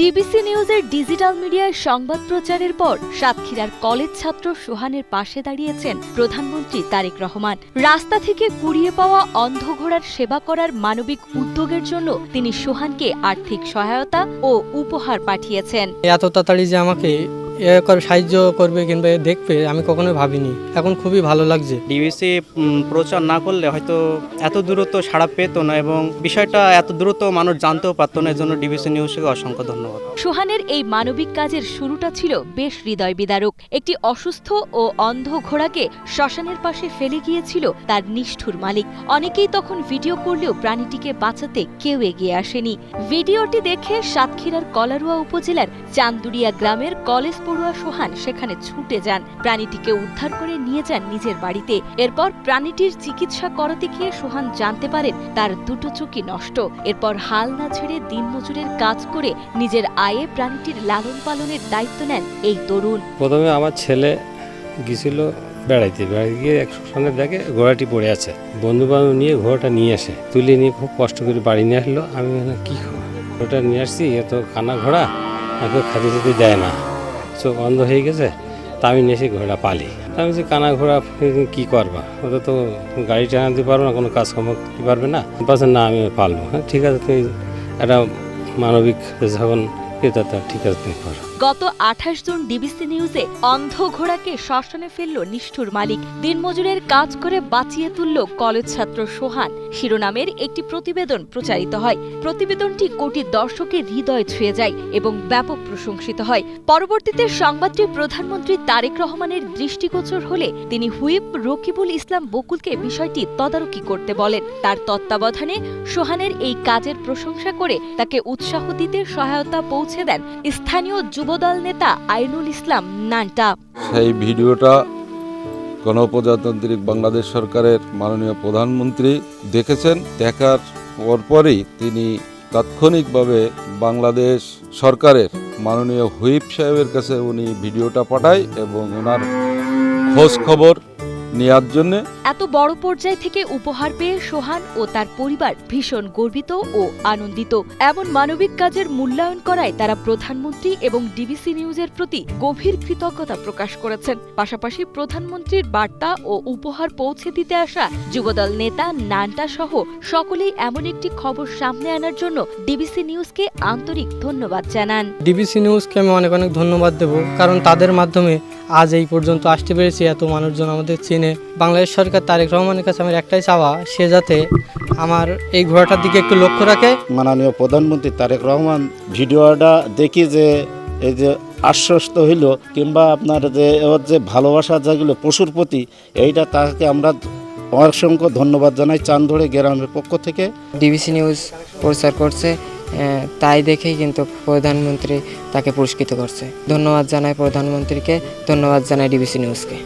DBC নিউজের digital মিডিয়ায় সংবাদ প্রচারের পর সাতক্ষীরার কলেজ ছাত্র সোহানের পাশে দাঁড়িয়েছেন প্রধানমন্ত্রী তারেক রহমান। রাস্তা থেকে কুড়িয়ে পাওয়া অন্ধ ঘোড়ার সেবা করার মানবিক উদ্যোগের জন্য তিনি সোহানকে আর্থিক সহায়তা ও উপহার পাঠিয়েছেন। এত তাড়াতাড়ি যে আমাকে সাহায্য করবে কিংবা দেখবে আমি কখনোই ভাবিনি, এখন খুবই ভালো লাগছে। ডিবিসি প্রচার না করলে হয়তো এত দ্রুত সাড়া পেত না এবং বিষয়টা এত দ্রুত মানুষ জানতেও পারতো না। এর জন্য ডিবিসি নিউজকে অসংখ্য ধন্যবাদ। সোহানের এই মানবিক কাজের শুরুটা ছিল বেশ হৃদয় বিদারক। একটি অসুস্থ ও অন্ধ ঘোড়াকে শ্মশানের পাশে ফেলে গিয়েছিল তার নিষ্ঠুর মালিক। অনেকেই তখন ভিডিও করলেও প্রাণীটিকে বাঁচাতে কেউ এগিয়ে আসেনি। ভিডিওটি দেখে সাতক্ষীরার কলারুয়া উপজেলার চান্দুরিয়া গ্রামের কলেজ পড়ুয়া সোহান সেখানে ছুটে যান, প্রাণীটিকে উদ্ধার করে নিয়ে যান নিজের বাড়িতে। এরপর প্রাণীটির চিকিৎসা করাতে গিয়ে সোহান জানতে পারেন তার দুটো চোখই নষ্ট। এরপর হাল না ছেড়ে দিনমজুরের কাজ করে নিজের আয়ে প্রাণীটির লালন পালনের দায়িত্ব নেন এই তরুণ। প্রথমে আমার ছেলে গিয়েছিল বেড়াইতে গিয়ে এক শ্মশানে দেখে ঘোড়াটি পড়ে আছে। বন্ধু বান্ধব নিয়ে ঘোড়াটা নিয়ে আসে, তুলে নিয়ে খুব কষ্ট করে বাড়ি নিয়ে আসলো। আমি কি ঘোড়াটা নিয়ে আসছি, এত কানা ঘোড়া, আমাকে খাতে যেতে দেয় না, চোখ অন্ধ হয়ে গেছে। তা আমি নিয়ে এসে ঘোড়া পালি। আমি যে কানা ঘোড়া কি করবা, ওটা তো গাড়ি টানাতে পারবো না, কোনো কাজকর্ম করতে পারবে না। বলছে না আমি পালবো। হ্যাঁ ঠিক আছে, তুমি একটা মানবিক যখন ঠিক আছে তুমি করো। গত 28 জুন ডিবিসি নিউজে অন্ধ ঘোড়াকে শ্মশানে ফেলল নিষ্ঠুর মালিক, দিনমজুরের কাজ করে বাঁচিয়ে তুলল কলেজ ছাত্র সোহান শিরোনামের একটি প্রতিবেদন প্রচারিত হয়। প্রতিবেদনটি কোটি দর্শকের হৃদয় ছুঁয়ে যায় এবং ব্যাপক প্রশংসিত হয়। পরবর্তীতে সংবাদটি প্রধানমন্ত্রী তারেক রহমানের দৃষ্টিগোচর হলে তিনি হুইপ রকিবুল ইসলাম বকুলকে বিষয়টি তদারকি করতে বলেন। তার তত্ত্বাবধানে সোহানের এই কাজের প্রশংসা করে তাকে উৎসাহ দিতে সহায়তা পৌঁছে দেন স্থানীয় যুবদল নেতা আইনুল ইসলাম নান্টা। সেই ভিডিওটা গণপ্রজাতান্ত্রিক বাংলাদেশ সরকারের মাননীয় প্রধানমন্ত্রী দেখেছেন। দেখার পরপরই তিনি তাৎক্ষণিকভাবে বাংলাদেশ সরকারের মাননীয় হুইপ সাহেবের কাছে উনি ভিডিওটা পাঠায় এবং ওনার খোঁজ খবর নেওয়ার জন্য। এত বড় পর্যায় থেকে উপহার পেয়ে সোহান ও তার পরিবার ভীষণ গর্বিত ও আনন্দিত। এমন মানবিক কাজের মূল্যায়ন করায় তারা প্রধানমন্ত্রী এবং ডিবিসি নিউজের প্রতি গভীর কৃতজ্ঞতা প্রকাশ করেছেন। পাশাপাশি প্রধানমন্ত্রীর বার্তা ও উপহার পৌঁছে দিতে আসা যুবদল নেতা নান্টা সহ সকলেই এমন একটি খবর সামনে আনার জন্য ডিবিসি নিউজকে আন্তরিক ধন্যবাদ জানান। ডিবিসি নিউজকে আমি অনেক অনেক ধন্যবাদ দেব, কারণ তাদের মাধ্যমে আজ এই পর্যন্ত আসতে পেরেছি। এত মানুষজন আমাদের চেনে। বাংলাদেশ সরকার তারেক রহমানের কাছে আমার একটাই চাওয়া, সে যাতে আমার এই ঘোড়াটার দিকে একটু লক্ষ্য রাখে। মাননীয় প্রধানমন্ত্রী তারেক রহমান ভিডিওটা দেখি যে এই যে আশ্বস্ত হইল কিংবা আপনার যে ওর যে ভালোবাসা যেগুলো পশুর প্রতি, এইটা তাকে আমরা অসংখ্য ধন্যবাদ জানাই চান্দুরিয়া গ্রামের পক্ষ থেকে। ডিবিসি নিউজ প্রচার করছে, তাই দেখেই কিন্তু প্রধানমন্ত্রী তাকে পুরস্কৃত করছে। ধন্যবাদ জানাই প্রধানমন্ত্রীকে, ধন্যবাদ জানাই ডিবিসি নিউজকে।